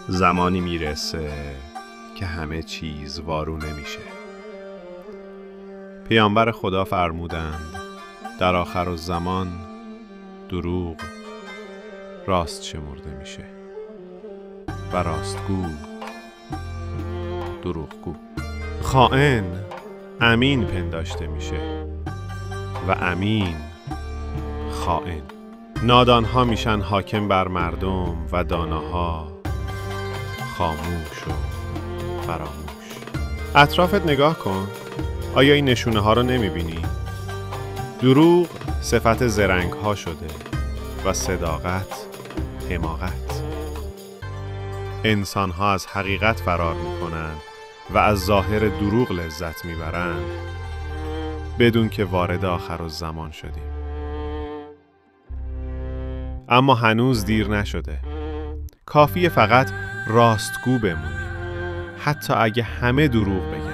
زمانی میرسه که همه چیز وارونه میشه. پیامبر خدا فرمودند در آخر الزمان دروغ راست شمرده میشه و راستگو دروغگو. خائن امین پنداشته میشه و امین خائن. نادانها میشن حاکم بر مردم و داناها خاموش و فراموش. اطرافت نگاه کن، آیا این نشونه ها رو نمیبینی؟ دروغ صفت زرنگ ها شده و صداقت حماقت. انسان ها از حقیقت فرار میکنن و از ظاهر دروغ لذت میبرن بدون که وارد آخر الزمان شدیم. اما هنوز دیر نشده. کافیه فقط راستگو بمونیم، حتی اگه همه دروغ بگن.